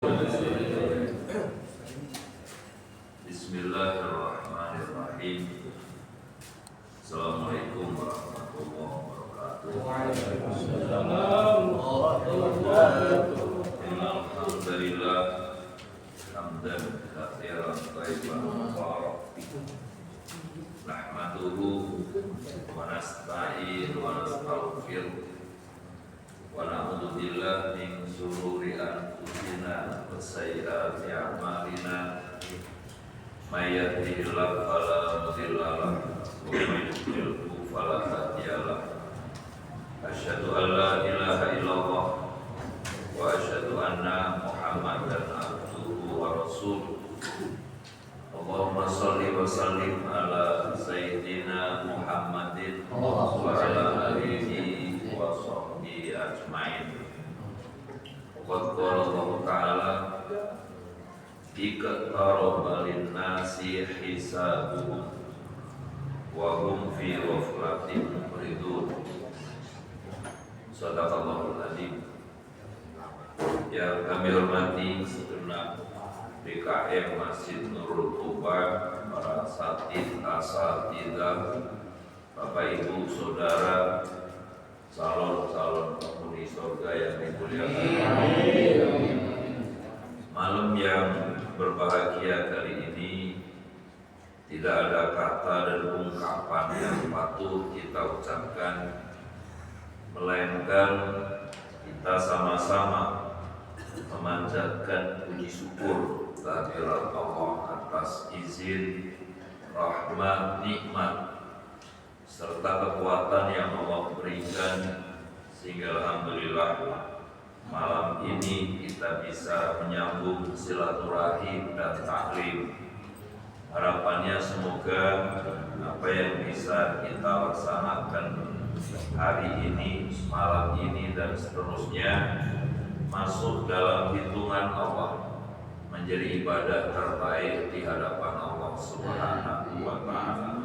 Bismillahirrahmanirrahim. Assalamualaikum warahmatullahi wabarakatuh. Alhamdulillah hamdan katsiran thayyiban mubarakan. Nahmaduhu wa nasta'in wa nastaghfir wa na'udzu billahi min shururi anfusina wa sayyiati a'malina. May yahdihillahu fala mudilla lahu wa may yudlilhu fala hadiya lahu. Asyhadu an la ilaha illallah wa asyhadu anna Muhammadan abduhu wa rasuluh. Allahumma shalli wa sallim ala sayyidina Muhammadin wa ala alihi wa sahbihi ajmain. Qad qala Allah ta'ala iqtaraba lin-nasi hisabuhum wa hum fi ghaflatin muridun. Shadaqallahul adzim. Yang kami hormati segenap DKM Masjid Nurul Tuba, para asatidzah, Bapak Ibu Saudara, calon-calon penghuni surga yang dimuliakan. Malam yang berbahagia kali ini tidak ada kata dan ungkapan yang patut kita ucapkan, melainkan kita sama-sama memanjatkan puji syukur kehadirat Allah atas izin, rahmat, nikmat serta kekuatan yang Allah berikan, sehingga alhamdulillah malam ini kita bisa menyambung silaturahim dan taklim. Harapannya semoga apa yang bisa kita laksanakan hari ini, malam ini dan seterusnya masuk dalam hitungan Allah, menjadi ibadah terbaik di hadapan Allah Subhanahu wa ta'ala.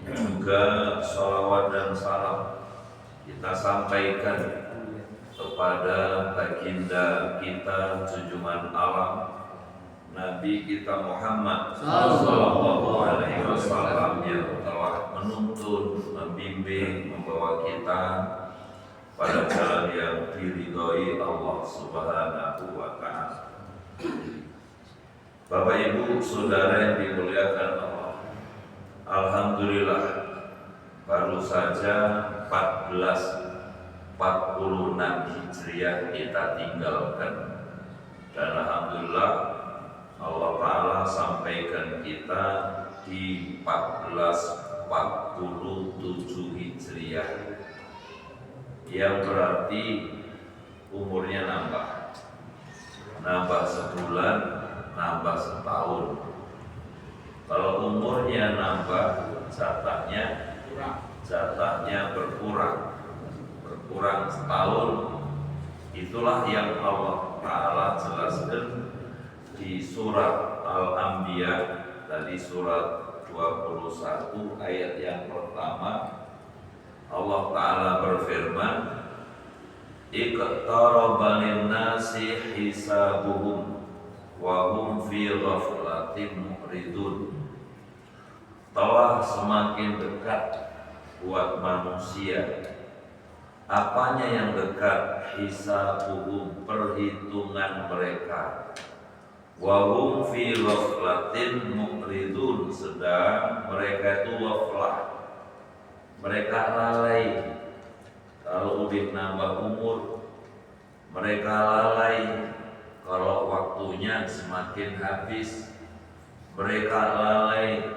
Juga sholawat dan salam kita sampaikan kepada baginda kita, junjungan alam, Nabi kita Muhammad sallallahu alaihi wasallam, yang telah menuntun, membimbing, membawa kita pada jalan yang diridhoi Allah Subhanahu wa ta'ala. Bapak Ibu Saudara yang dimuliakan Allah, alhamdulillah baru saja 1446 Hijriah kita tinggalkan, dan alhamdulillah Allah Ta'ala sampaikan kita di 1447 Hijriah, yang berarti umurnya nambah sebulan, nambah setahun. Kalau umurnya nambah, jatahnya berkurang setahun. Itulah yang Allah Ta'ala jelaskan di surat Al-Anbiya, tadi surat 21 ayat yang pertama. Allah Ta'ala berfirman, iqtaraba lin-nasi hisabuhum wa hum fi ghaflatin muridun. Telah semakin dekat buat manusia. Apanya yang dekat? Hisabuhum, perhitungan mereka. Wa hum fi ghaflatin muridun, sedang mereka itu ghaflah, mereka lalai. Kalau udah nambah umur, mereka lalai. Kalau waktunya semakin habis, mereka lalai.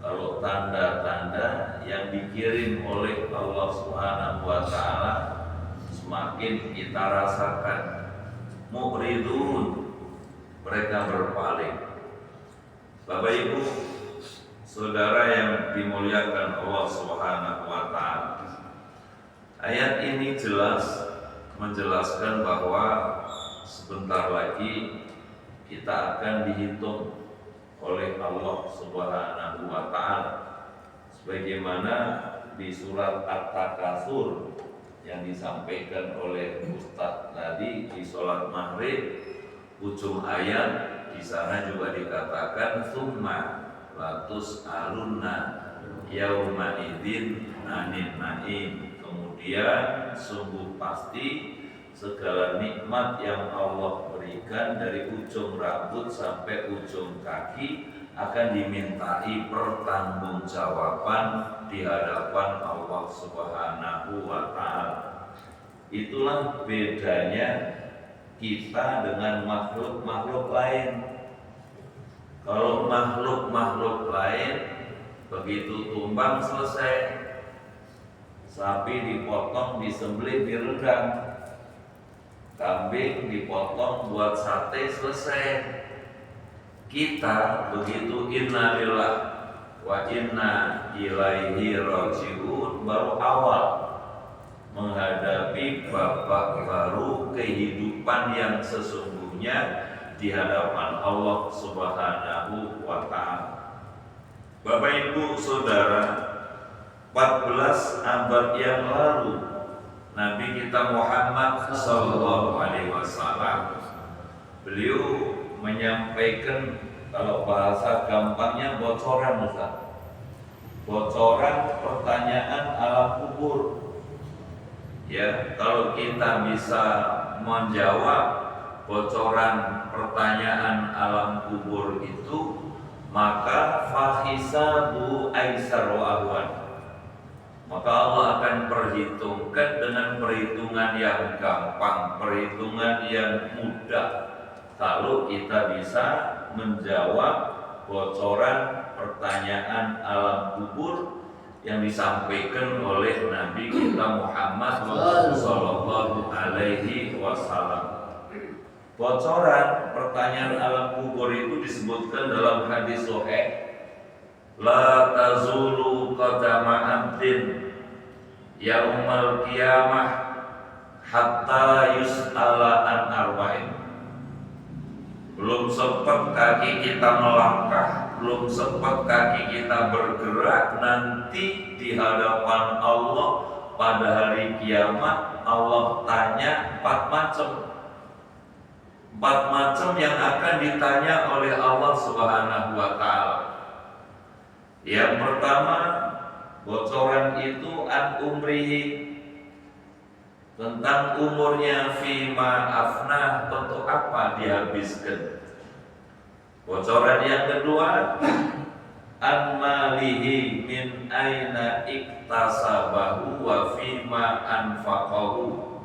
Kalau tanda-tanda yang dikirim oleh Allah Subhanahu wa ta'ala semakin kita rasakan. Mu'ridun, mereka berpaling. Bapak Ibu Saudara yang dimuliakan Allah Subhanahu wa ta'ala, ayat ini jelas menjelaskan bahwa sebentar lagi kita akan dihitung oleh Allah Subhanahu wa ta'ala, sebagaimana di surat At-Takatsur yang disampaikan oleh Ustadz tadi di sholat maghrib. ujung ayat di sana juga dikatakan summa latus alunna yauma idzin anin naim. Kemudian sungguh pasti segala nikmat yang Allah berikan dari ujung rambut sampai ujung kaki akan dimintai pertanggungjawaban di hadapan Allah Subhanahu wa Ta'ala. Itulah bedanya kita dengan makhluk-makhluk lain. Kalau makhluk-makhluk lain begitu tumbang selesai, sapi dipotong, disembelih, direndam, kambing dipotong buat sate, selesai. Kita begitu innalillah wa inna ilaihi rajiun baru awal menghadapi babak baru kehidupan yang sesungguhnya di hadapan Allah Subhanahu wa Ta'ala. Bapak Ibu Saudara, 14 abad yang lalu Nabi kita Muhammad sallallahu alaihi wasallam beliau menyampaikan, kalau bahasa gampangnya bocoran, Ustaz. Bocoran pertanyaan alam kubur. Ya, kalau kita bisa menjawab bocoran pertanyaan alam kubur itu, maka fahisabu aisar wa ahwan. Maka Allah akan perhitungkan dengan perhitungan yang gampang, perhitungan yang mudah, kalau kita bisa menjawab bocoran pertanyaan alam kubur yang disampaikan oleh Nabi kita Muhammad sallallahu alaihi wasallam. Bocoran pertanyaan alam kubur itu disebutkan dalam hadis sahih, la tazulu qadama abdin yaumal qiyamah hatta yus'ala an arba'in. Belum sempat kaki kita melangkah, belum sempat kaki kita bergerak, nanti di hadapan Allah pada hari kiamat Allah tanya 4 macam. 4 macam yang akan ditanya oleh Allah Subhanahu wa Ta'ala. Yang pertama, bocoran itu an umrihi, tentang umurnya, fima afnah, untuk apa dihabiskan. Bocoran yang kedua, an malihi min aina iktasabahu wa fima anfaqahu.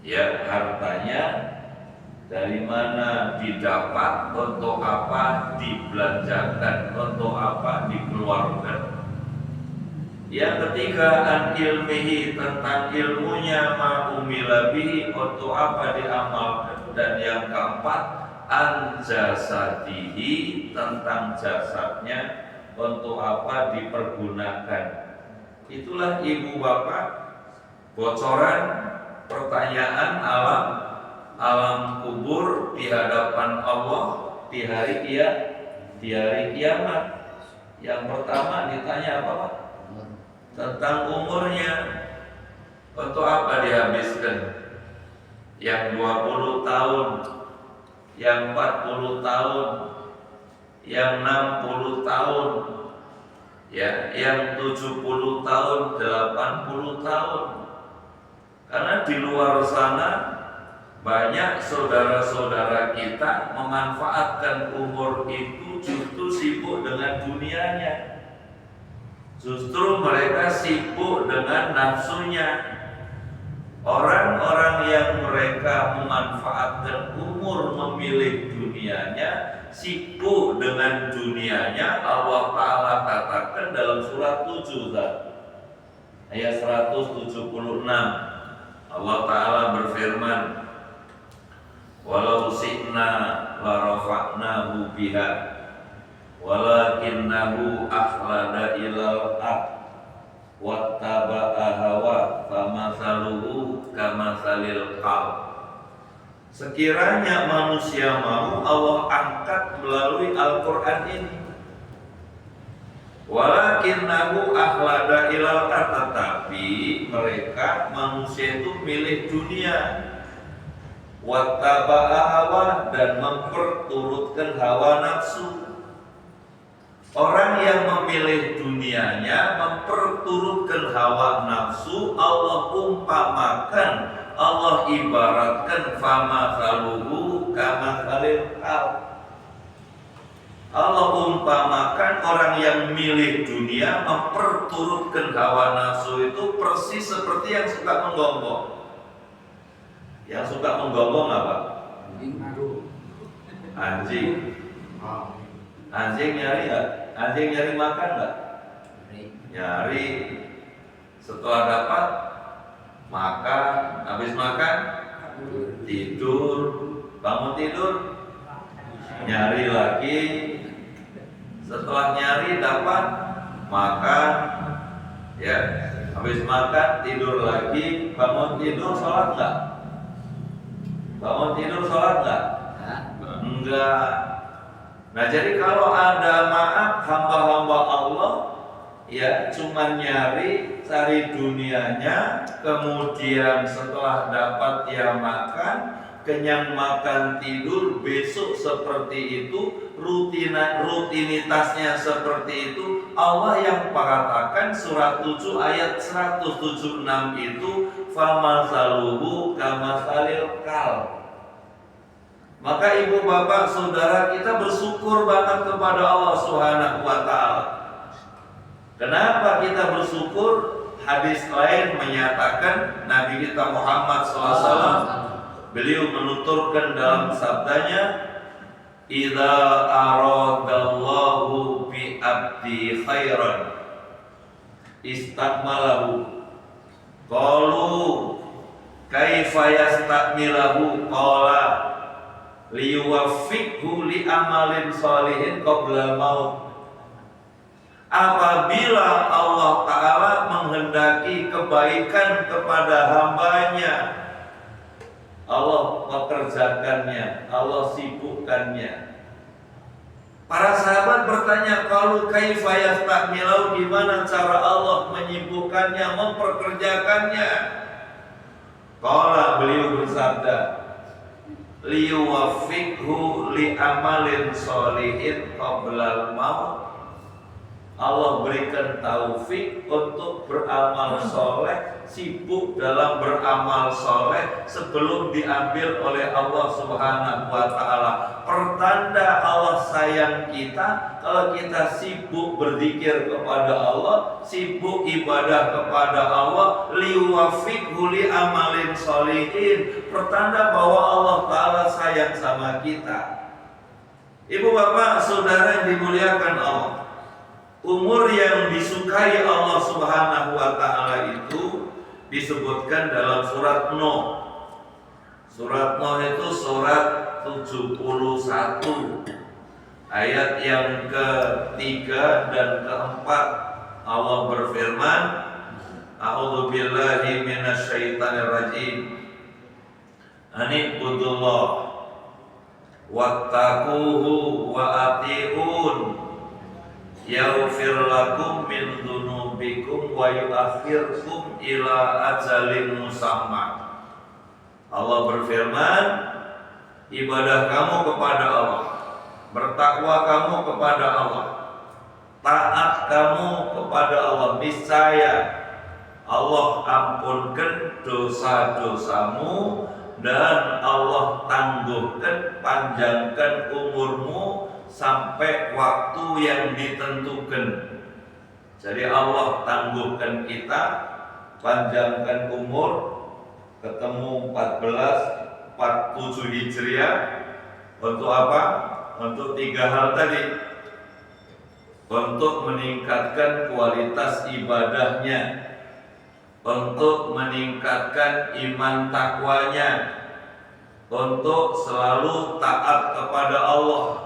Ya, hartanya dari mana didapat, untuk apa dibelanjakan, untuk apa dikeluarkan. Yang ketiga, an ilmihi, tentang ilmunya, ma umila bihi, untuk apa diamalkan. Dan yang keempat, an jasadihi, tentang jasadnya, untuk apa dipergunakan. Itulah ibu bapak bocoran pertanyaan alam kubur di hadapan Allah di hari kiamat. Yang pertama ditanya apa, Pak? Tentang umurnya, untuk apa dihabiskan. Yang 20 tahun, yang 40 tahun, yang 60 tahun, ya, yang 70 tahun, 80 tahun. Karena di luar sana banyak saudara-saudara kita memanfaatkan umur itu justru sibuk dengan dunianya. Justru mereka sibuk dengan nafsunya. Orang-orang yang mereka memanfaatkan umur memilih dunianya, sibuk dengan dunianya, Allah Ta'ala katakan dalam surat 7 ayat 176. Allah Ta'ala berfirman, walau si'na la rafa'nahu biha walakinnahu akhlada ilal wattaba'a hawa famathaluhu kamathalil qalb. Sekiranya manusia mau, Allah angkat melalui Al-Quran ini. Walakinnahu akhlada ilal, tetapi mereka manusia itu milih dunia. Wattaba'a hawa, dan memperturutkan hawa nafsu. Orang yang memilih dunianya, memperturutkan hawa nafsu, Allah umpamakan, Allah ibaratkan fama saluhu kama salil kal. Allah umpamakan orang yang milih dunia, memperturutkan hawa nafsu itu persis seperti yang suka menggonggong. Yang suka menggonggong apa? Anjing. Anjing nyari nggak? Anjing nyari makan nggak? Nyari. Setelah dapat makan, habis makan tidur, bangun tidur nyari lagi. Setelah nyari dapat makan, ya, habis makan tidur lagi, bangun tidur sholat nggak? Bangun tidur sholat nggak? Enggak. Nah, jadi kalau ada maaf hamba-hamba Allah, ya cuman nyari, cari dunianya, kemudian setelah dapat dia makan, kenyang makan tidur, besok seperti itu, rutinitasnya seperti itu. Allah yang mengatakan surat 7 ayat 176 itu, famasaluhu kamasalil kal. Maka ibu bapak saudara kita bersyukur banget kepada Allah Subhanahu wa ta'ala. Kenapa kita bersyukur? Hadis lain menyatakan, Nabi kita Muhammad SAW, beliau menuturkan dalam sabdanya, idza aradallahu bi abdi khairan istakmalahu. Qalu kaifa yastakmilahu? Qala liyuwaffiqhu li amalin sholihin qabla maut. Apabila Allah Ta'ala menghendaki kebaikan kepada hambanya, Allah mengerjakannya, Allah sibukkannya. Para sahabat bertanya, kalau kaifa yastakmilau, gimana cara Allah menyibukkannya, memperkerjakannya? Qala, beliau bersabda, liyuwaffiqhu li amalin sholihin qablal maut. Allah berikan taufik untuk beramal soleh, sibuk dalam beramal soleh sebelum diambil oleh Allah Subhanahu wa ta'ala. Pertanda Allah sayang kita kalau kita sibuk berzikir kepada Allah, sibuk ibadah kepada Allah, liwafiqhu li amalin sholihin. Pertanda bahwa Allah Ta'ala sayang sama kita. Ibu bapak saudara yang dimuliakan Allah, umur yang disukai Allah Subhanahu wa ta'ala itu disebutkan dalam surat Nuh. Surat Nuh itu surat 71 ayat yang ketiga dan keempat. Allah berfirman, a'udzubillahi minasyaitonirrajim, anibudullah wattaquhu wa ati'un yaghfir lakum min dzunubikum wa yu'akhirkum ila ajalin musamma. Allah berfirman, ibadah kamu kepada Allah, bertakwa kamu kepada Allah, taat kamu kepada Allah, niscaya Allah ampunkan dosa-dosamu dan Allah tangguhkan, panjangkan umurmu sampai waktu yang ditentukan. Jadi Allah tangguhkan kita, panjangkan umur, ketemu 1447 Hijriah. Untuk apa? Untuk 3 hal tadi. Untuk meningkatkan kualitas ibadahnya, untuk meningkatkan iman takwanya, untuk selalu taat kepada Allah.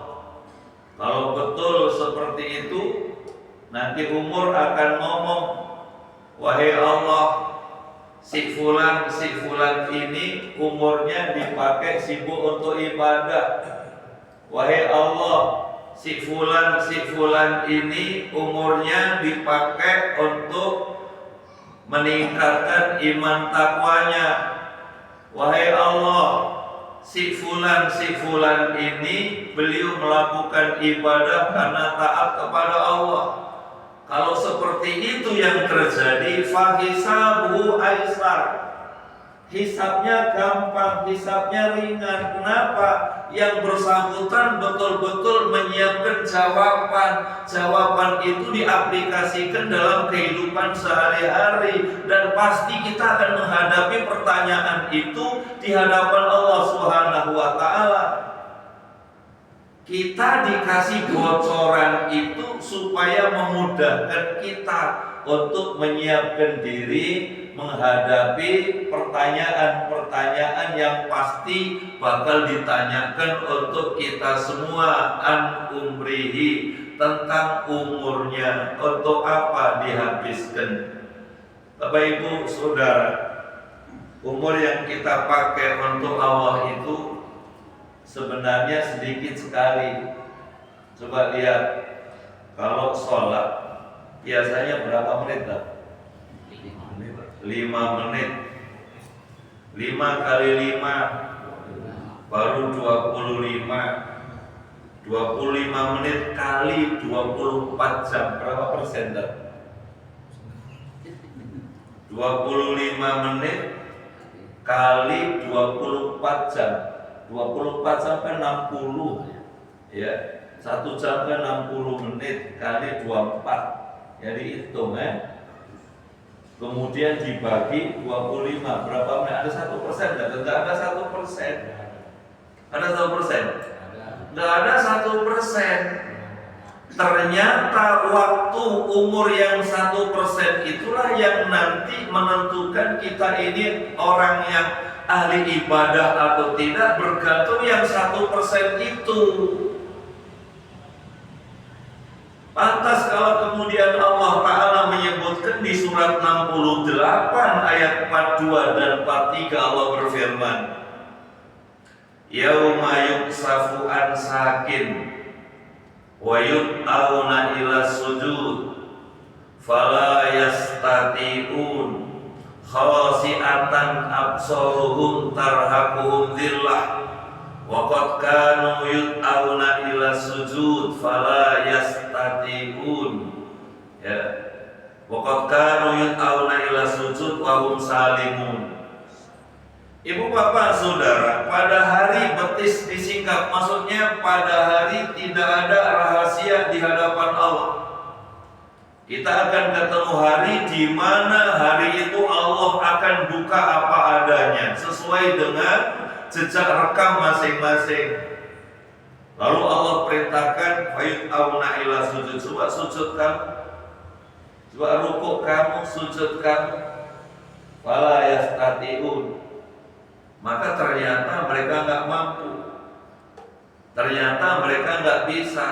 Kalau betul seperti itu, nanti umur akan ngomong, wahai Allah, si fulan ini umurnya dipakai sibuk untuk ibadah. Wahai Allah, si fulan ini umurnya dipakai untuk meningkatkan iman takwanya. Wahai Allah, si fulan ini beliau melakukan ibadah karena taat kepada Allah. Kalau seperti itu yang terjadi, fahisabu aisar, hisabnya gampang, hisabnya ringan. Kenapa? Yang bersangkutan betul-betul menyiapkan jawaban itu diaplikasikan dalam kehidupan sehari-hari, dan pasti kita akan menghadapi pertanyaan itu di hadapan Allah Subhanahu wa Ta'ala. Kita dikasih bocoran itu supaya memudahkan kita untuk menyiapkan diri menghadapi pertanyaan-pertanyaan yang pasti bakal ditanyakan untuk kita semua. An umrihi, tentang umurnya, untuk apa dihabiskan. Bapak Ibu Saudara, umur yang kita pakai untuk Allah itu sebenarnya sedikit sekali. Coba lihat, kalau sholat biasanya berapa menit? 5 menit. 5 kali 5 baru 25. 25 menit kali 24 jam, berapa persen? 25 menit kali 24 jam, 24 sampai 60 ya. 1 jam ke 60 menit kali 24. Jadi hitung ya. Kemudian dibagi 25, berapa menit? Ada 1%? Enggak ada 1%. Ada 1%? Enggak ada 1%. Ternyata waktu umur yang 1% itulah yang nanti menentukan kita ini orang yang ahli ibadah atau tidak, bergantung yang 1% itu. Pantas kalau kemudian Allah Ta'ala menyebutkan di surat 68 ayat 42 dan 43, Allah berfirman, yauma yuksafu an sakin wa yud'auna ila sujud fala yastati'un khasi'atan absaruhum tarhaquhum dhillah wa qad kanu yud'auna ila sujud fala yastati'un, ya, wa qad kanu yud'auna ila sujud wa hum salimun. Ibu bapak saudara, pada hari betis disingkap, maksudnya pada hari tidak ada rahasia di hadapan Allah. Kita akan ketemu hari di mana hari itu Allah akan buka apa adanya sesuai dengan jejak rekam masing-masing. Lalu Allah perintahkan fayud'auna ila sujud, coba sujud kamu, coba rukuk kamu, sujud kamu, fala yastati'un. Maka ternyata mereka nggak mampu, ternyata mereka nggak bisa.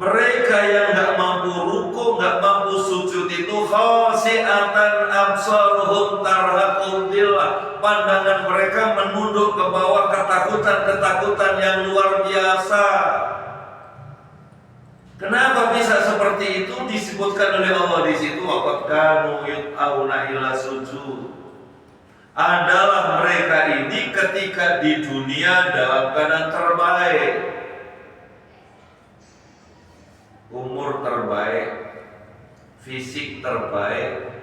Mereka yang nggak mampu rukuk, nggak mampu sujud itu khasi'atan absaruhum tarhaquhum dhillah, pandangan mereka menunduk ke bawah, ketakutan yang luar biasa. Kenapa bisa seperti itu? Disebutkan oleh Allah di situ, waqad kanu yud'auna ila sujud. Adalah mereka ini ketika di dunia dalam keadaan terbaik, umur terbaik, fisik terbaik,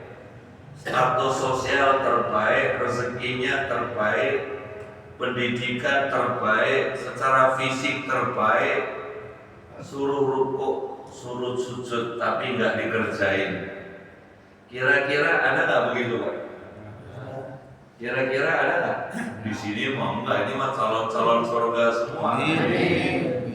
status sosial terbaik, rezekinya terbaik, pendidikan terbaik, secara fisik terbaik, suruh rukuk, suruh sujud, tapi nggak dikerjain. Kira-kira ada nggak begitu, Pak? Kira-kira ada nggak? Di sini mau enggak? Ini mah calon-calon surga semua.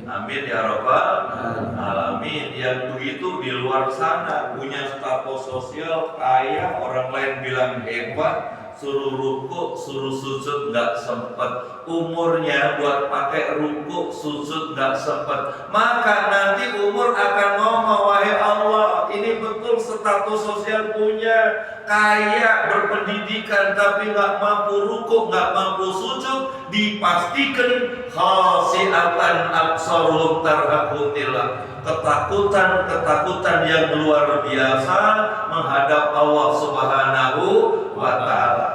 Amin ya Rabbal Alamin. Yang begitu di luar sana punya status sosial kaya, orang lain bilang hebat, suruh rukuk, suruh sujud nggak sempet. Umurnya buat pakai rukuk, sujud nggak sempet. Maka nanti umur akan ngomong, wahai Allah, ini betul status sosial punya, kaya, berpendidikan, tapi nggak mampu rukuk, nggak mampu sujud. Dipastikan khasi'atan absaruhum tarhaquhum dhillah, ketakutan yang luar biasa menghadap Allah Subhanahu wa Ta'ala.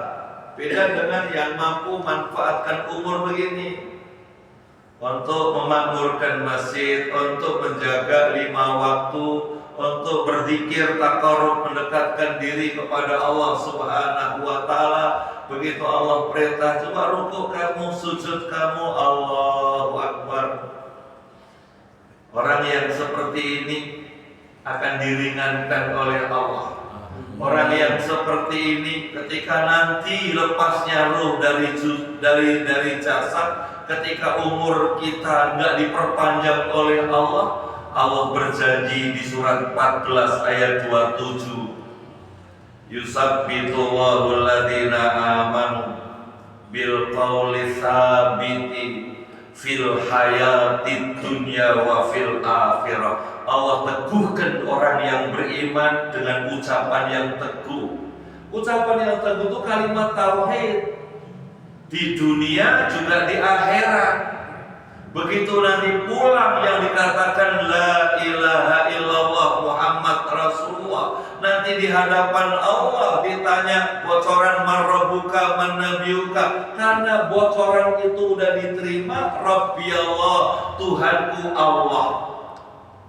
Beda dengan yang mampu manfaatkan umur begini untuk memakmurkan masjid, untuk menjaga 5 waktu, untuk berzikir takarrub, mendekatkan diri kepada Allah Subhanahu wa taala. Begitu Allah perintah, coba rukuk kamu, sujud kamu, Allahu Akbar. Orang yang seperti ini akan diringankan oleh Allah. Orang yang seperti ini ketika nanti lepasnya ruh dari jasad, ketika umur kita nggak diperpanjang oleh Allah, Allah berjanji di surat 14 ayat 27, yusabbitullahu alladhina amanu bil qawli tsabiti fil hayatid dunya wa fil akhirah. Allah teguhkan orang yang beriman dengan ucapan yang teguh. Ucapan yang teguh itu kalimat tauhid di dunia juga di akhirat. Begitu nanti pulang yang dikatakan la ilaha illallah Muhammad Rasulullah, nanti di hadapan Allah ditanya bocoran marrobuka manabiyuka, karena bocoran itu udah diterima. Rabbi Allah, Tuhanku Allah,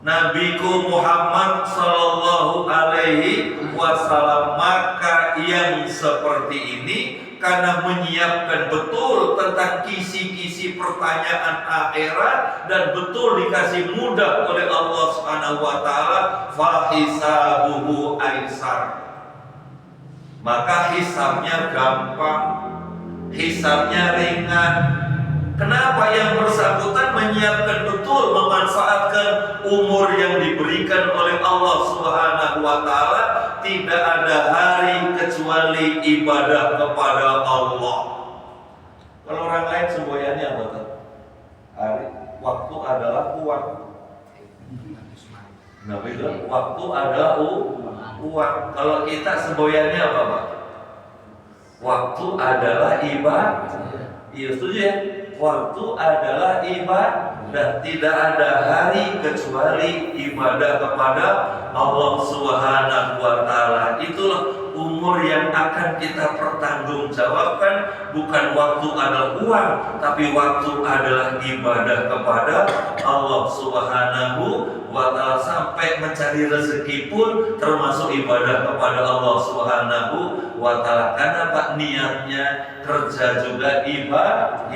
Nabiku Muhammad sallallahu alaihi wasallam. Maka yang seperti ini karena menyiapkan betul tentang kisi-kisi pertanyaan akhirat dan betul dikasih mudah oleh Allah Subhanahu wa taala, fahisabuhu aisar. Maka hisabnya gampang, hisabnya ringan. Kenapa? Yang bersangkutan menyiapkan betul, memanfaatkan umur yang diberikan oleh Allah Subhanahu wa taala. Tidak ada hari kecuali ibadah kepada Allah. Kalau orang lain semboyannya apa tuh? Hari, waktu adalah uang. Nah, itu waktu adalah uang. Kalau kita semboyannya apa, Pak? Waktu adalah ibadah. Iya, setuju ya? Waktu adalah ibadah. Tidak ada hari kecuali ibadah kepada Allah Subhanahu wa taala. Itulah umur yang akan kita pertanggungjawabkan. Bukan waktu adalah uang, tapi waktu adalah ibadah kepada Allah Subhanahu wa taala. Sampai mencari rezeki pun termasuk ibadah kepada Allah Subhanahu wa taala. Karena Pak, niatnya kerja juga ibadah.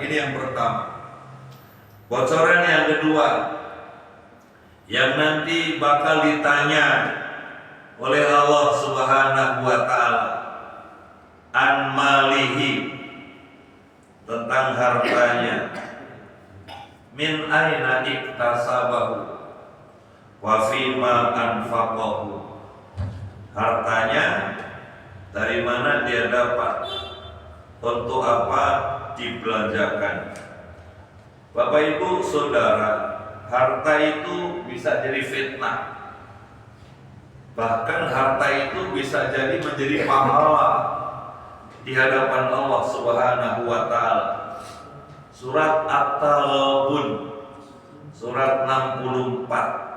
Ini yang pertama. Bocoran yang kedua, yang nanti bakal ditanya oleh Allah Subhanahu wa taala, an malihi, tentang hartanya, min aina iktasabahu wa fima anfaqahu. Hartanya dari mana dia dapat, untuk apa dibelanjakan. Bapak Ibu Saudara, harta itu bisa jadi fitnah. Bahkan harta itu bisa jadi menjadi pahala di hadapan Allah Subhanahu wa taala. Surat At-Taghabun, surat 64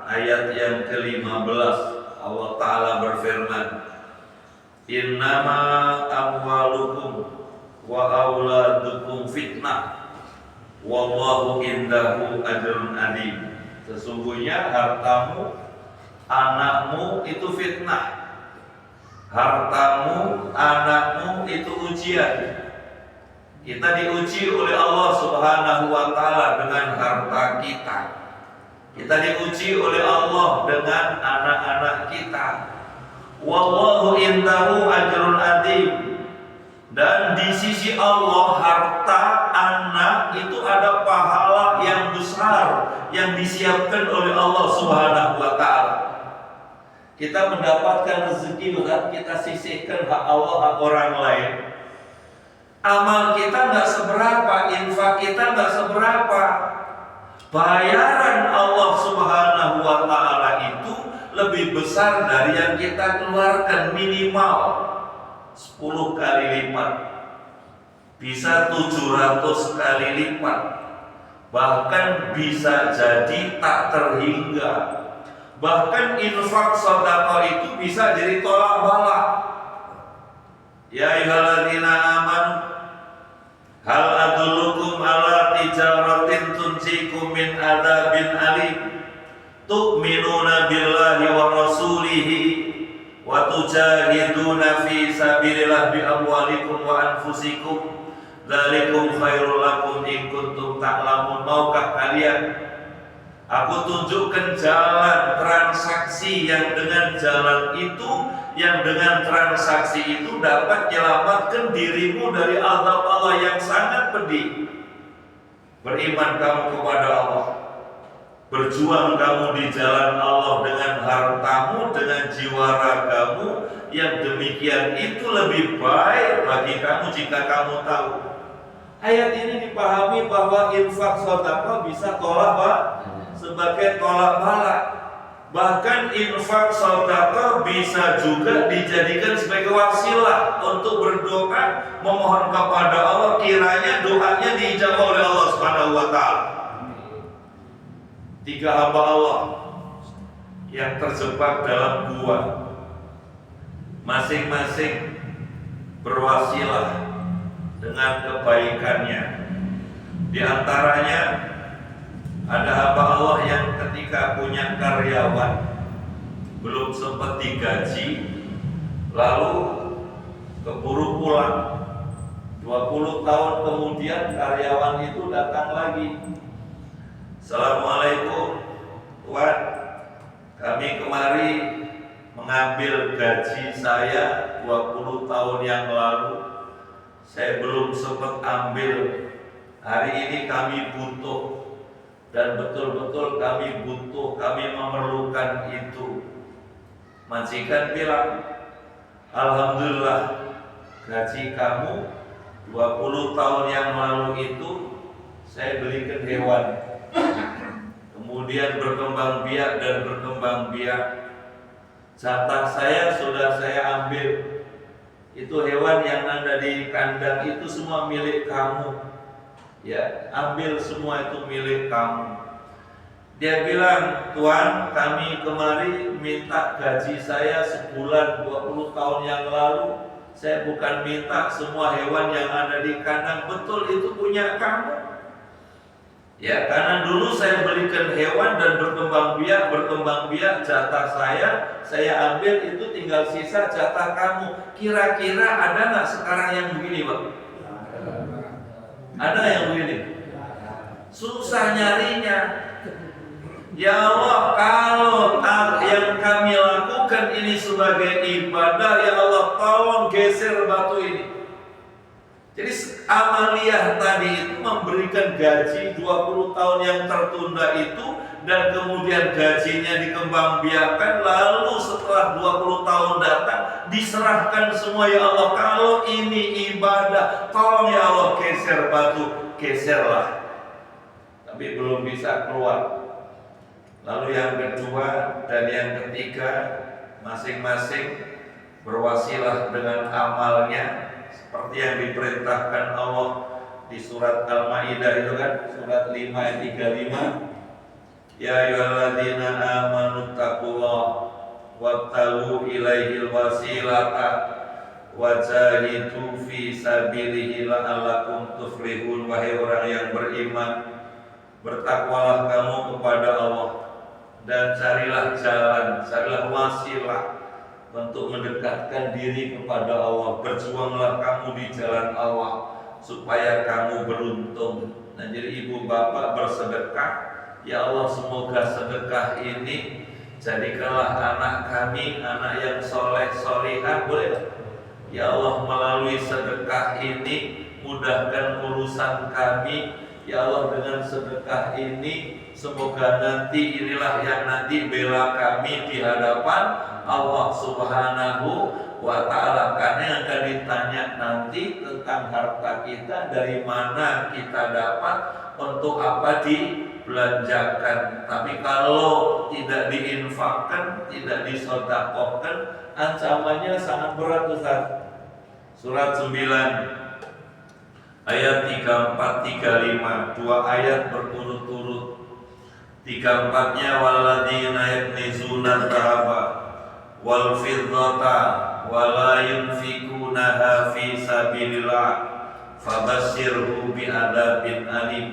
ayat yang ke-15, Allah taala berfirman, innama amwalukum wa auladukum fitnah wallahu indahu ajrun adim. Sesungguhnya hartamu, anakmu itu fitnah. Hartamu, anakmu itu ujian. Kita diuji oleh Allah Subhanahu wa taala dengan harta kita. Kita diuji oleh Allah dengan anak-anak kita. Wallahu indahu ajrun adim. Dan di sisi Allah, harta, anak itu ada pahala yang besar yang disiapkan oleh Allah Subhanahu wa taala. Kita mendapatkan rezeki saat kita sisihkan hak Allah, hak orang lain. Amal kita nggak seberapa, infak kita nggak seberapa. Bayaran Allah Subhanahu wa taala itu lebih besar dari yang kita keluarkan, minimal 10 kali lipat, bisa 700 kali lipat, bahkan bisa jadi tak terhingga. Bahkan infak sedekah itu bisa jadi tolak balak. Ya ayyuhalladzina amanu hal adullukum ala tijaratin tunjikum min adzabin alim tu'minuna billahi wa rasulihi wa tujahiduna fi sabilillah bi amwalikum wa anfusikum dzalikum khairul lakum in kuntum ta'lamun. Maukah kalian aku tunjukkan jalan transaksi yang dengan jalan itu, yang dengan transaksi itu dapat menyelamatkan dirimu dari azab Allah yang sangat pedih. Beriman kamu kepada Allah, berjuang kamu di jalan Allah dengan hartamu, dengan jiwa ragamu, yang demikian itu lebih baik bagi kamu jika kamu tahu. Ayat ini dipahami bahwa infak sedekah bisa tolak Pak, sebagai tolak bala. Bahkan infak sedekah bisa juga dijadikan sebagai wasilah untuk berdoa, memohon kepada Allah, kiranya doanya diijabah oleh Allah Subhanahu wa taala. Tiga hamba Allah yang terjebak dalam gua, masing-masing berwasilah dengan kebaikannya. Di antaranya ada hamba Allah yang ketika punya karyawan belum sempat digaji, lalu keburu pulang. 20 tahun kemudian karyawan itu datang lagi. Assalamualaikum Tuan, kami kemari mengambil gaji saya 20 tahun yang lalu. Saya belum sempat ambil. Hari ini kami butuh, dan betul-betul kami butuh, kami memerlukan itu. Majikan bilang, alhamdulillah, gaji kamu 20 tahun yang lalu itu saya belikan hewan. Kemudian berkembang biak dan berkembang biak. Jatah saya sudah saya ambil. Itu hewan yang ada di kandang itu semua milik kamu. Ya, ambil semua itu milik kamu. Dia bilang, Tuan, kami kemari minta gaji saya sebulan 20 tahun yang lalu. Saya bukan minta semua hewan yang ada di kandang, betul itu punya kamu. Ya, karena dulu saya belikan hewan dan berkembang biak, jatah saya ambil, itu tinggal sisa jatah kamu. Kira-kira ada nggak sekarang yang begini, Bang? Ada yang begini? Susah nyarinya. Ya Allah, kalau yang kami lakukan ini sebagai ibadah, ya Allah tolong geser batu ini. Jadi amaliyah tadi itu memberikan gaji 20 tahun yang tertunda itu, dan kemudian gajinya dikembangbiakkan, lalu setelah 20 tahun datang diserahkan semua, ya Allah kalau ini ibadah, tolong ya Allah geser batu, geserlah. Tapi belum bisa keluar. Lalu yang kedua dan yang ketiga, masing-masing berwasilah dengan amalnya seperti yang diperintahkan Allah di surat Al-Maidah itu kan, surat 5 ayat 35. Ya ayyuhalladzina amanu taqullaha wabtaghu ilaihil wasilata wajahidu fi sabilihi la'allakum tuflihun. Wahai orang yang beriman, bertakwalah kamu kepada Allah dan carilah jalan, carilah wasilah untuk mendekatkan diri kepada Allah. Berjuanglah kamu di jalan Allah supaya kamu beruntung. Nah, jadi ibu bapak bersedekah, ya Allah semoga sedekah ini jadikanlah anak kami anak yang soleh solihah, boleh? Ya Allah melalui sedekah ini mudahkan urusan kami. Ya Allah dengan sedekah ini semoga nanti inilah yang nanti bela kami di hadapan Allah Subhanahu wa ta'ala. Karena yang akan ditanya nanti tentang harta kita, dari mana kita dapat, untuk apa dibelanjakan. Tapi kalau tidak diinfakkan, tidak disedekahkan, ancamannya sangat berat, Ustaz. Surat 9 ayat 34-35, dua ayat berturut-turut. 34-nya walladzina yaknizuna dzahaba wal fiddata wa la yunfikuna yunfiqunaha fi sabilillah fabashshirhu bi'adzabin alim.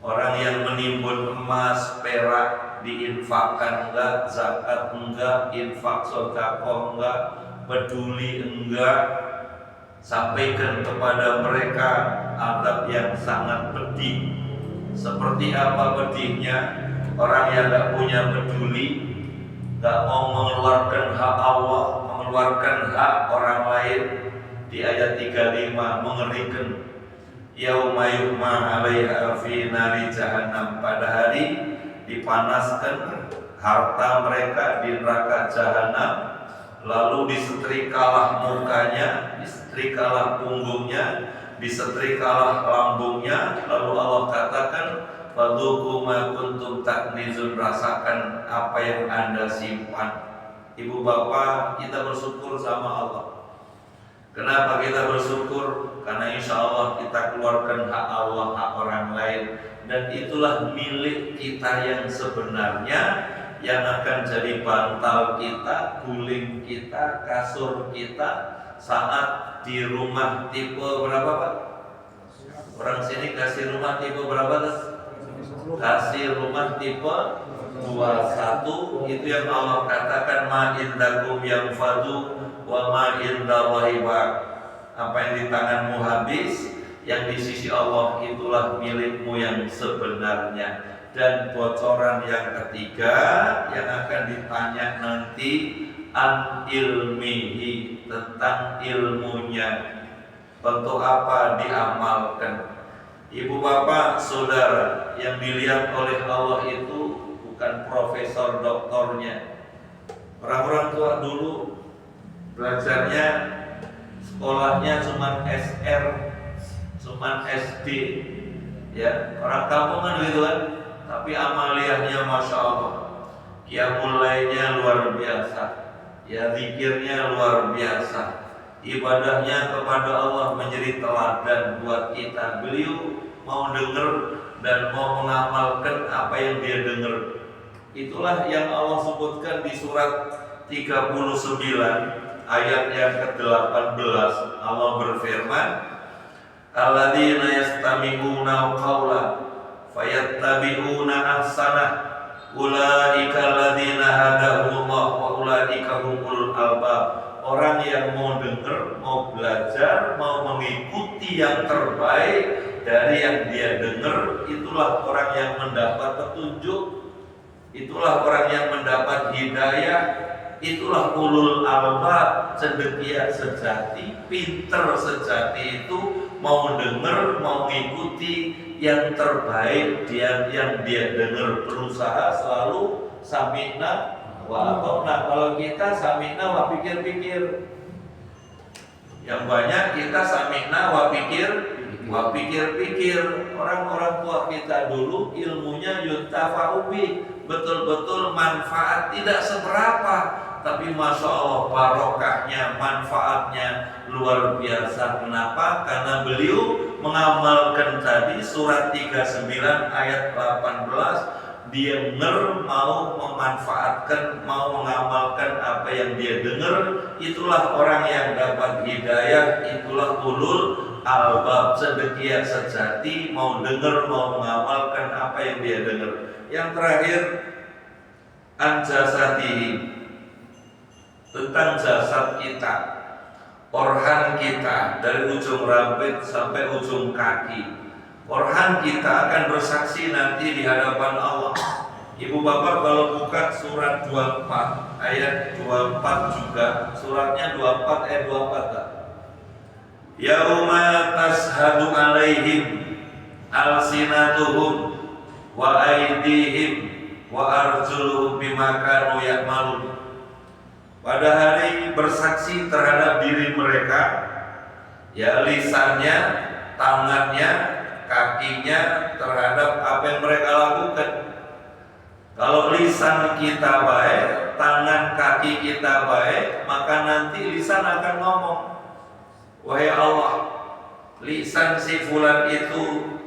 Orang yang menimbun emas, perak, diinfakkan enggak, zakat enggak, infak sedekah enggak, peduli enggak, sampaikan kepada mereka azab yang sangat pedih. Seperti apa pedihnya? Orang yang enggak punya peduli, enggak mau mengeluarkan hak Allah, mengeluarkan hak orang lain. Di ayat 35 mengerikan. Yauma yuhma 'alaiha fi nari jahannam, pada hari dipanaskan harta mereka di neraka jahanam, lalu disetrikalah mukanya, disetrikalah punggungnya, disetrikalah lambungnya, lalu Allah katakan fadzuqu ma kuntum taknizun, rasakan apa yang Anda simpan. Ibu bapak, kita bersyukur sama Allah. Kenapa kita bersyukur? Karena insya Allah kita keluarkan hak Allah, hak orang lain, dan itulah milik kita yang sebenarnya, yang akan jadi bantal kita, guling kita, kasur kita saat di rumah tipe berapa Pak? Orang sini kasih rumah tipe berapa tuh? Kasih rumah tipe 21. Itu yang Allah katakan ma indakum yang fadu wa ma indallahi baq. Apa yang di tanganmu habis, yang di sisi Allah itulah milikmu yang sebenarnya. Dan bocoran yang ketiga yang akan ditanya nanti, an ilmihi, tentang ilmunya. Untuk apa diamalkan? Ibu bapak saudara, yang dilihat oleh Allah itu bukan profesor doktornya. Orang-orang tua dulu belajarnya sekolahnya cuman SR, cuman SD, ya orang kampung kan gitu kan. Tapi amaliyahnya masya Allah, qiyamul lailnya luar biasa, ya zikirnya luar biasa, ibadahnya kepada Allah menjadi teladan buat kita. Beliau mau dengar dan mau mengamalkan apa yang dia dengar. Itulah yang Allah sebutkan di surat 39 ayat yang ke-18. Allah berfirman, alladzina yastami'una qawla fayattabi'una ahsanah ulaika alladzina hadahumullah wa ulaika humul albab. Orang yang mau dengar, mau belajar, mau mengikuti yang terbaik dari yang dia dengar, itulah orang yang mendapat petunjuk, itulah orang yang mendapat hidayah, itulah ulul albab, cendekia sejati, pinter sejati. Itu mau dengar, mau mengikuti yang terbaik yang dia dengar, berusaha selalu sami'na wa ata'na. Kalau kita sami'na wa pikir-pikir, yang banyak kita sami'na wa pikir-pikir. Orang-orang tua kita dulu ilmunya yuntafa'ubi, betul-betul manfaat, tidak seberapa, tapi masya Allah barokahnya, manfaatnya luar biasa. Kenapa? Karena beliau mengamalkan tadi surat 39 ayat 18. Dia dengar, mau memanfaatkan, mau mengamalkan apa yang dia dengar. Itulah orang yang dapat hidayah, itulah ulul albab, cendekia sejati, mau dengar, mau mengamalkan apa yang dia dengar. Yang terakhir, anjasatihi, tentang jasad kita, organ kita, dari ujung rambut sampai ujung kaki. Organ kita akan bersaksi nanti di hadapan Allah. Ibu bapak kalau buka surat 24 ayat 24 juga, suratnya 24 ayat 24 tak? Yauma tashhadu alaihim alsinatuhum wa aydihim wa arjuluhum bima kanu ya'malun. Pada hari bersaksi terhadap diri mereka, ya lisannya, tangannya, kakinya, terhadap apa yang mereka lakukan. Kalau lisan kita baik, tangan kaki kita baik, maka nanti lisan akan ngomong, wahai Allah, lisan si fulan itu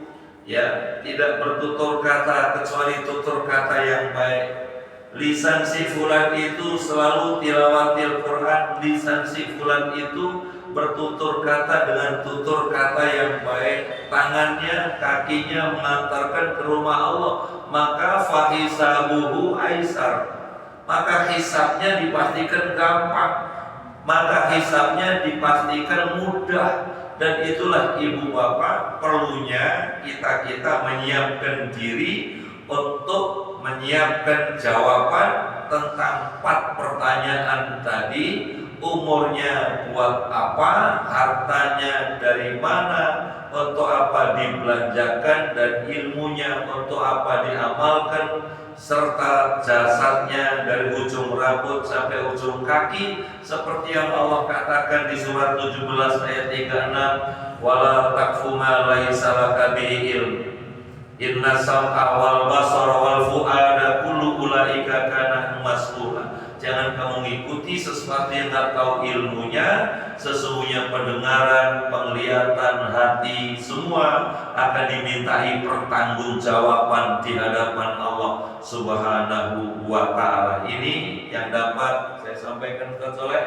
ya tidak bertutur kata kecuali tutur kata yang baik. Lisan si fulan itu selalu tilawatil Quran. Lisan si fulan itu bertutur kata dengan tutur kata yang baik, tangannya, kakinya mengantarkan ke rumah Allah, maka fahisabuhu aisar, maka hisabnya dipastikan gampang, maka hisabnya dipastikan mudah. Dan itulah ibu bapak perlunya kita menyiapkan diri untuk menyiapkan jawaban tentang 4 pertanyaan tadi. Umurnya buat apa, hartanya dari mana, untuk apa dibelanjakan, dan ilmunya untuk apa diamalkan, serta jasadnya dari ujung rambut sampai ujung kaki, seperti yang Allah katakan di surat 17 ayat 36, wala taqfu ma laysa laka bihi ilm inna sam'a wal basara wal fu'ada kullu ulaika kana mas'ula. Jangan kamu mengikuti sesuatu yang tak tahu ilmunya. Sesungguhnya pendengaran, penglihatan, hati semua akan dimintai pertanggungjawaban di hadapan Allah Subhanahu wa ta'ala. Ini yang dapat saya sampaikan ke Soleh.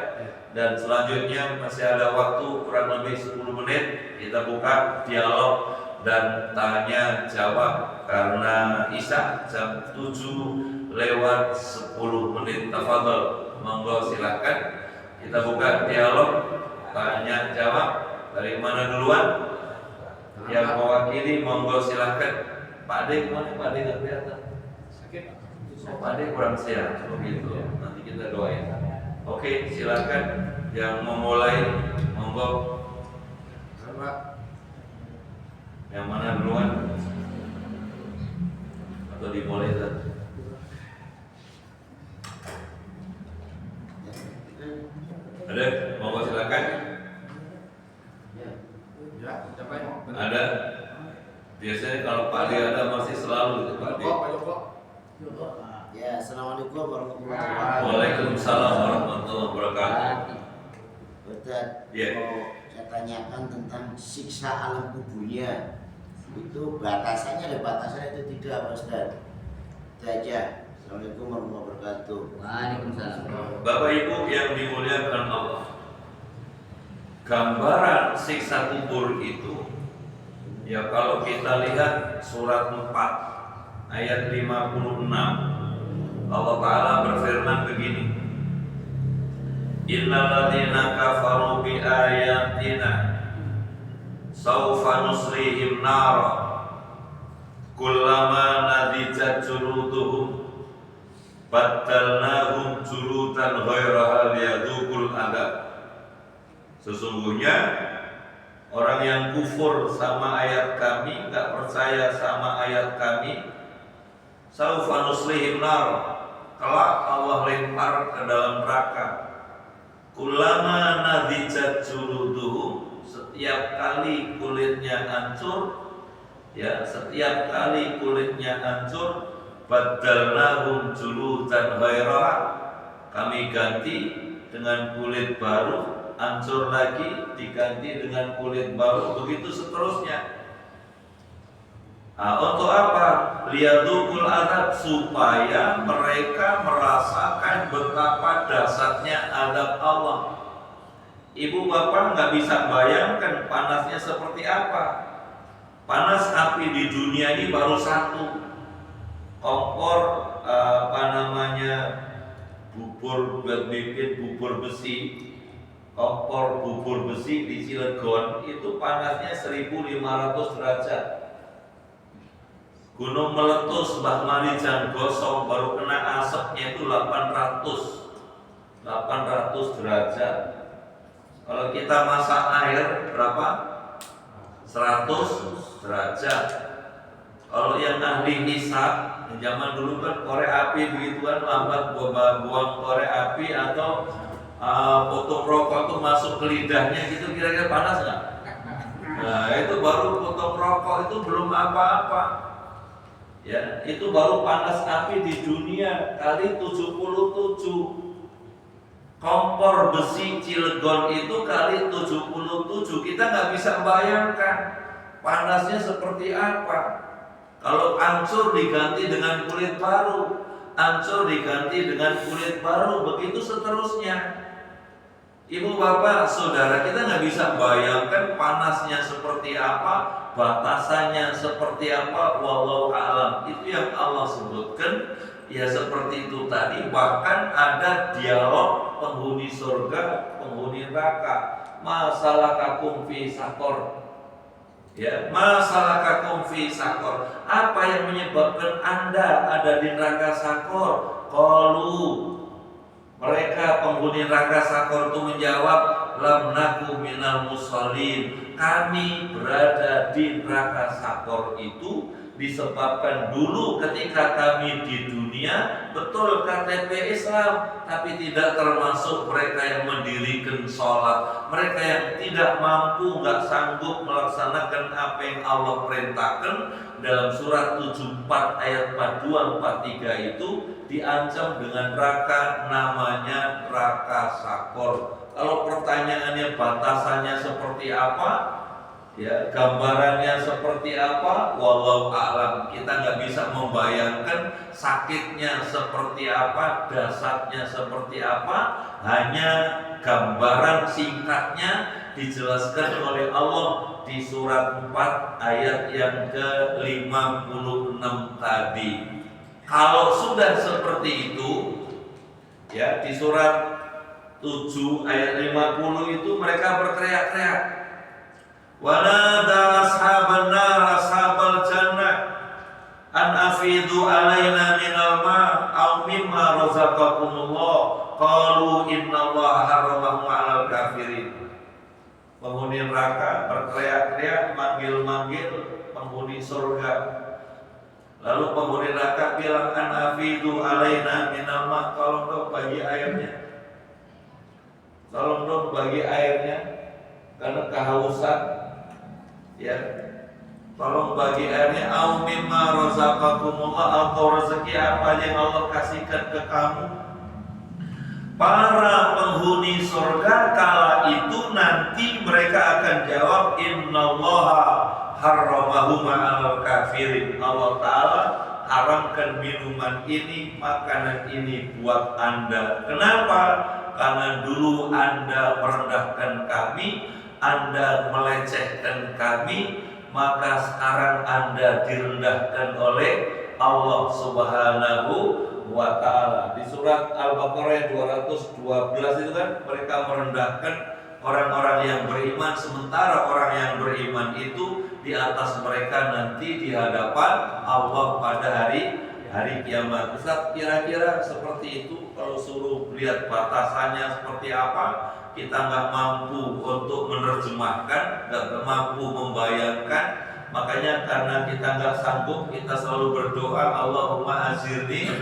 Dan selanjutnya masih ada waktu kurang lebih 10 menit. Kita buka dialog dan tanya jawab karena Isya jam 7 lewat 10 menit. Tafadhol, monggo silakan. Kita buka dialog tanya jawab. Dari mana duluan? Yang mewakili monggo silakan. Pak Ade kemana? Pak Ade nggak kelihatan. Sakit. Oh, Pak Ade kurang sehat. Begitu. Nanti kita doain. Oke, silakan. Yang memulai monggo. Yang mana duluan? Atau dimulai tadi? Ada? Monggo silakan. Ya, siapa yang ada? Biasanya kalau Pak Ade ada masih selalu Pak Ade. Ya, assalamualaikum warahmatullahi wabarakatuh. Waalaikumsalam warahmatullahi wabarakatuh. Ustaz, mau saya tanyakan tentang siksa alam kuburnya. Itu batasannya, ada batasan itu tidak, Pak Ustaz? Itu aja. Assalamualaikum warahmatullahi wabarakatuh. Waalaikumsalam. Bapak Ibu yang dimuliakan Allah, gambaran siksa kubur itu, ya kalau kita lihat surat 4 ayat 56, Allah Ta'ala berfirman begini, innal ladzina kafaru bi ayatina saufa nuslihim nara kullama nadijat juluduhum baddalnahum juludan ghairaha liyadzuqul adab. Sesungguhnya orang yang kufur sama ayat kami, enggak percaya sama ayat kami, saufa nuslihim nar, kelak Allah lempar ke dalam neraka. Kullama nadijat juluduhum, setiap kali kulitnya hancur, ya, setiap kali kulitnya hancur, baddalnahum juludan ghairaha, kami ganti dengan kulit baru, hancur lagi diganti dengan kulit baru, begitu seterusnya. Untuk apa? Liyadzuqul adab, supaya mereka merasakan betapa dahsyatnya adab Allah. Ibu bapak nggak bisa bayangkan panasnya seperti apa. Panas api di dunia ini baru satu, kompor bubur buat bikin bubur besi. Kompor bubur besi di Cilegon itu panasnya 1500 derajat. Gunung meletus Mbah Marijan gosong baru kena asapnya itu 800 derajat. Kalau kita masak air berapa? 100 derajat. Kalau yang ahli hisab, zaman dulu kan korek api begituan, lambat buang korek api atau potong rokok itu masuk ke lidahnya gitu, kira-kira panas nggak? Nah itu baru potong rokok, itu belum apa-apa. Ya, itu baru panas api di dunia kali 77. Kompor besi Cilegon itu kali 77. Kita nggak bisa bayangkan panasnya seperti apa. Kalau hancur diganti dengan kulit baru, hancur diganti dengan kulit baru, begitu seterusnya. Ibu bapak saudara, kita nggak bisa bayangkan panasnya seperti apa, batasannya seperti apa, wallahu a'lam. Itu yang Allah sebutkan. Ya seperti itu tadi. Bahkan ada dialog penghuni surga, penghuni neraka. Masalakakum fi sakor. Ya, masalakakum fi sakor. Apa yang menyebabkan Anda ada di neraka sakor? Qalu, mereka penghuni neraka sakor itu menjawab, lam naku minal musallin. Kami berada di neraka sakor itu disebabkan dulu ketika kami di dunia betul KTP Islam, tapi tidak termasuk mereka yang mendirikan sholat, mereka yang tidak mampu, nggak sanggup melaksanakan apa yang Allah perintahkan. Dalam surat 74 ayat 42 43 itu diancam dengan neraka namanya neraka sakor. Kalau pertanyaannya batasannya seperti apa, ya gambarannya seperti apa, wallahu a'lam. Kita nggak bisa membayangkan sakitnya seperti apa, dasarnya seperti apa. Hanya gambaran singkatnya dijelaskan oleh Allah di surat 4 ayat yang ke-56 tadi. Kalau sudah seperti itu, ya di surat 7 ayat 50 itu mereka berteriak-teriak, wanada ashaban nar ashabal jannah an afidu alaina minal ma aw mimma razaqakumullah qalu innallaha harramahu 'alal kafirin. Penghuni neraka berteriak-teriak manggil-manggil penghuni surga. Lalu penghuni neraka bilang, an afidu alaina minal ma, tolong dong bagi airnya. Tolong dong bagi airnya karena kehausan. Ya, tolong bagi airnya. Au mimma razaqakumullah, atau rezeki apa yang Allah kasihkan ke kamu. Para penghuni surga kala itu nanti mereka akan jawab, innallaha harramahu ma'al kafirin. Allah Ta'ala haramkan minuman ini, makanan ini buat Anda. Kenapa? Karena dulu Anda merendahkan kami, Anda melecehkan kami, maka sekarang Anda direndahkan oleh Allah Subhanahu wa ta'ala. Di surat Al-Baqarah 212 itu kan mereka merendahkan orang-orang yang beriman, sementara orang yang beriman itu di atas mereka nanti di hadapan Allah pada hari kiamat. Ustaz, kira-kira seperti itu. Kalau suruh lihat batasannya seperti apa, kita nggak mampu untuk menerjemahkan, nggak mampu membayangkan. Makanya karena kita nggak sanggup, kita selalu berdoa, Allahumma azirni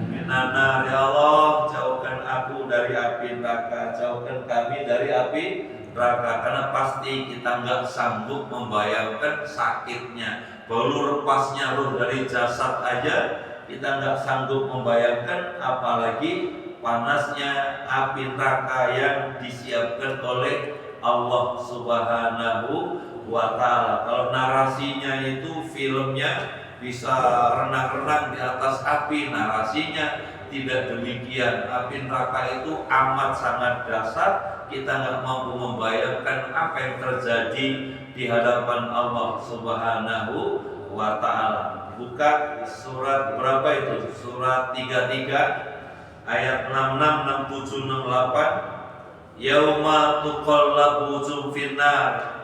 minan nar, ya Allah jauhkan aku dari api neraka, jauhkan kami dari api neraka. Karena pasti kita nggak sanggup membayangkan sakitnya, baru lepasnya ruh dari jasad aja kita nggak sanggup membayangkan, apalagi panasnya api neraka yang disiapkan oleh Allah Subhanahu wa ta'ala. Kalau narasinya itu filmnya bisa renang-renang di atas api, narasinya tidak demikian. Api neraka itu amat sangat dasar, kita nggak mampu membayangkan apa yang terjadi di hadapan Allah Subhanahu wa ta'ala. Buka surat berapa itu? Surat 33 ayat 66, 67, 68. Yauma tuqallabu wujuhum finnar.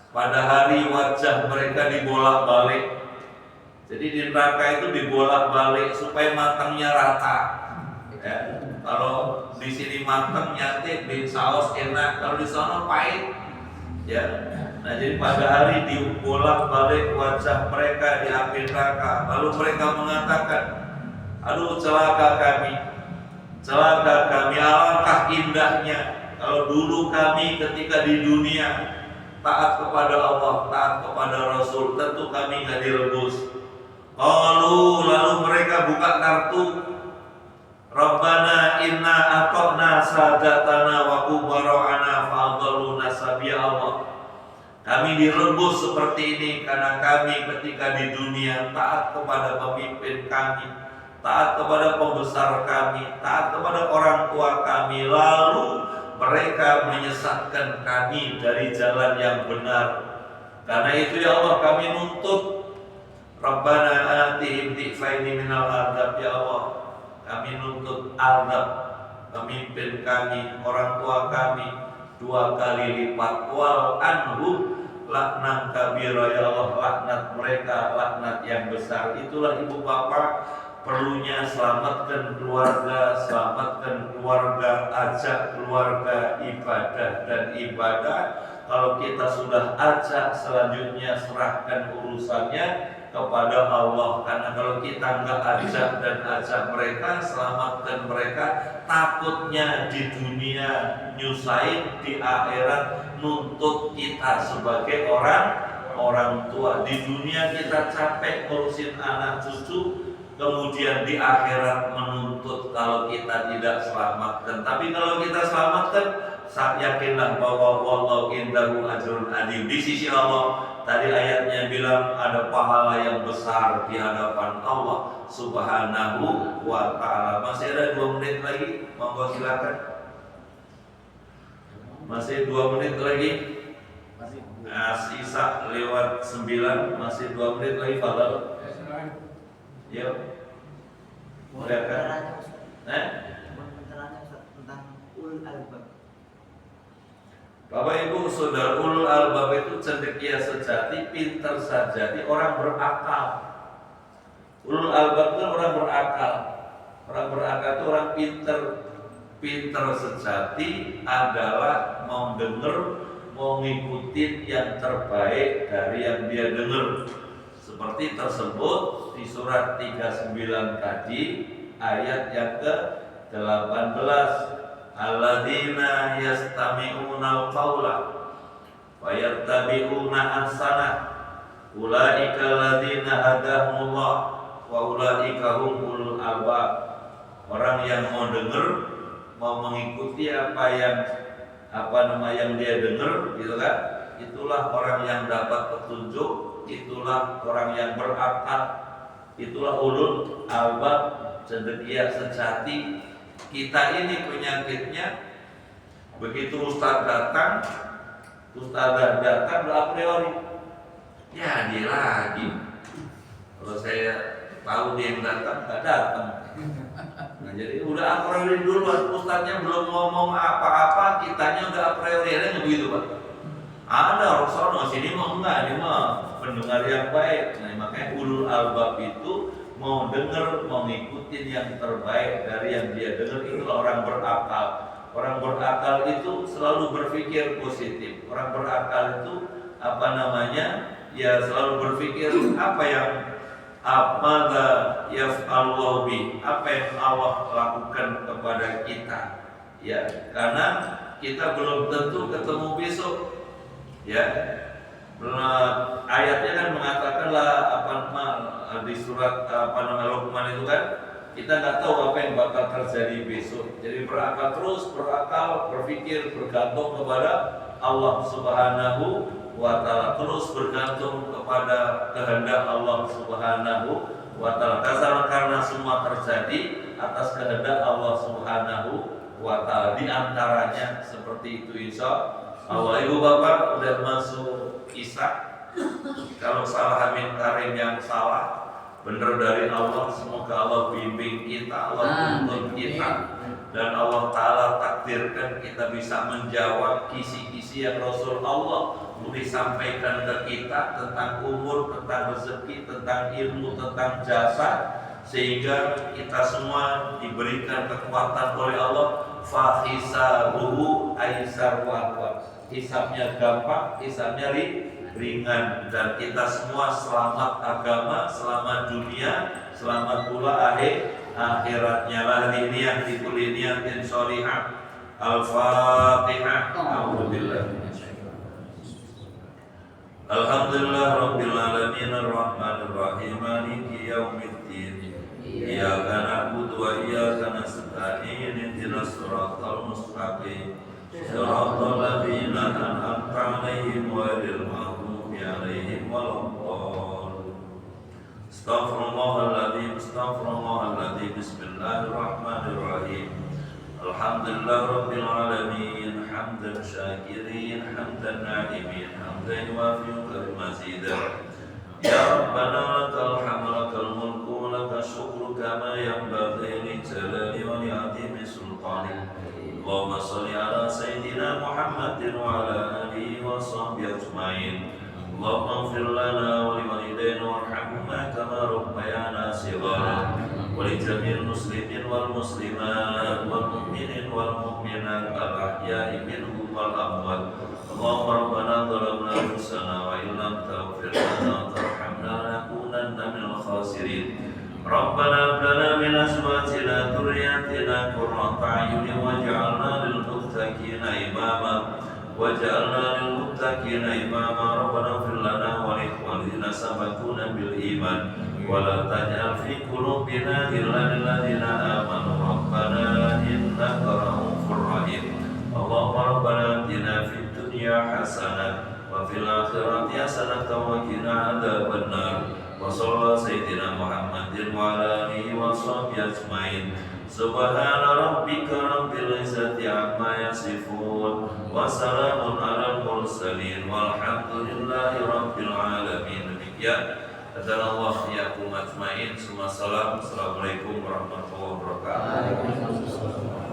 Pada hari wajah mereka dibolak-balik. Jadi di neraka itu dibolak-balik supaya matangnya rata. Ya. Kalau di sini matang nyate, di saus enak, kalau di sana pahit. Ya. Nah, jadi pada hari dibolak-balik wajah mereka di api neraka. Lalu mereka mengatakan, aduh celaka kami, alangkah indahnya kalau dulu kami ketika di dunia taat kepada Allah, taat kepada Rasul, tentu kami nggak direbus. Lalu mereka buka kartu, Rabbana inna ata'na sadatana wa kubara'ana fa'adhaluna sabiya Allah. Kami direbus seperti ini karena kami ketika di dunia taat kepada pemimpin kami, taat kepada pembesar kami, taat kepada orang tua kami. Lalu mereka menyesatkan kami dari jalan yang benar. Karena itu ya Allah kami nuntut, Rabbana atihim dhifaini minal adzab, ya Allah kami nuntut azab pemimpin kami, orang tua kami 2 kali lipat, wal anhu laknan kabira, ya Allah laknat mereka, laknat yang besar. Itulah ibu bapak perlunya selamatkan keluarga, ajak keluarga ibadah dan ibadah. Kalau kita sudah ajak, selanjutnya serahkan urusannya kepada Allah. Karena kalau kita nggak ajak mereka, selamatkan mereka, takutnya di dunia nyusahin, di akhirat nuntut kita sebagai orang tua. Di dunia kita capek ngurusin anak cucu, kemudian di akhirat menuntut kalau kita tidak selamatkan. Tapi kalau kita selamatkan, yakinlah bahwa wallahu indahu ajrun adim. Di sisi Allah, tadi ayatnya bilang ada pahala yang besar di hadapan Allah Subhanahu wa ta'ala. Masih ada 2 menit lagi, monggo silakan. Masih 2 menit lagi. Sisa lewat 9, masih 2 menit lagi, fadal. Yuk. Silakan. Tentang ulul albab. Bapak Ibu Saudara, ulul albab itu cendekia sejati, pintar sejati, orang berakal. Ulul albab itu orang berakal. Orang berakal itu orang pintar sejati adalah mau dengar, mau ngikutin yang terbaik dari yang dia dengar. Seperti tersebut di surat 39 tadi, ayat yang ke-18. Alladzina yastami'una al-qawla fayattabi'una ahsana ulaika alladzina hadahumullah wa ulaika humul albab. Orang yang mau dengar, mau mengikuti apa yang dia dengar, gitu kan? Itulah orang yang dapat petunjuk, itulah orang yang berakal, itulah ulul albab, cendekia sejati. Kita ini penyakitnya, begitu ustadz datang a priori, ya dia lagi. Kalau saya tahu dia yang datang, nggak datang. Nah, jadi udah a priori duluan, ustadznya belum ngomong apa-apa, kitanya udah a priori, ada begitu Pak? Ada Rasulullah sini mau enggak, ini mah pendengar yang baik. Nah, makanya ulul albab itu mau dengar, mau ngikutin yang terbaik dari yang dia dengar. Itulah orang berakal. Orang berakal itu selalu berpikir positif. Orang berakal itu ya selalu berpikir apa yang yaf'allahu bi, apa yang Allah lakukan kepada kita. Ya, karena kita belum tentu ketemu besok. Ya, ayatnya kan mengatakanlah di surat Luqman itu kan, kita nggak tahu apa yang bakal terjadi besok. Jadi berakal terus, berpikir, bergantung kepada Allah Subhanahu wa ta'ala, terus bergantung kepada kehendak Allah Subhanahu wa ta'ala. Karena semua terjadi atas kehendak Allah Subhanahu wa ta'ala. Di antaranya seperti itu, insya Allah. Ibu bapak udah masuk Isya. Kalau salah Amin Karim yang salah, benar dari Allah. Semoga Allah bimbing kita, Allah tuntun kita, dan Allah Ta'ala takdirkan kita bisa menjawab kisi-kisi yang Rasul Allah disampaikan ke kita tentang umur, tentang rezeki, tentang ilmu, tentang jasa, sehingga kita semua diberikan kekuatan oleh Allah. Fahisabuhu aisar wa aqwa. Hisabnya gampang, hisabnya ringan, dan kita semua selamat agama, selamat dunia, selamat pula akhiratnya. La diniyah di kulli niyatin sholihah. Al-Fatihah. A'udzubillah. Alhamdulillah rabbil alamin arrahmanir rahim maliki yaumiddin. Iyyaka na'budu wa iyyaka nasta'in. Ihdinas siratal mustaqim. Shiratal ladzina an'amta 'alaihim ghairil maghdubi 'alaihim waladdallin. Astaghfirullahaladzim. Bismillahirrahmanirrahim. Alhamdulillah rabbil alamin حمدا شاكرين حمدا ناعمين حمدا يوافي مزيدا يا ربنا لك الحمد لك الملك ولك الشكر كما ينبغي لجلال ولعظيم سلطانك اللهم صل على سيدنا محمد وعلى آله وصحبه أجمعين اللهم اغفر لنا ولوالدينا وارحمهما كما ربيانا صغارا ولجميع المسلمين والمسلمات والمؤمنين والمؤمنات الأحياء منهم والأموات اللهم ربنا ظلمنا أنفسنا وإن لم تغفر لنا وترحمنا لنكونن من الخاسرين ربنا هب لنا من أزواجنا ذرياتنا قرة أعين واجعلنا للمتقين إماما ربنا اغفر لنا ولإخواننا سبقونا بالإيمان ولا تجعل في قلوبنا غلا للذين آمنوا ربنا إنك رؤوف رحيم اللهم ربنا آتنا في الدنيا حسنة وفي الآخرة حسنة وقنا عذاب النار وصلى سيدنا محمد وعلى آله وصحبه أجمعين سبحان ربك رب العزة عما يصفون وسلام على المرسلين والحمد لله رب العالمين. Demikian Allah yakum ajmain. Assalamualaikum warahmatullahi wabarakatuh.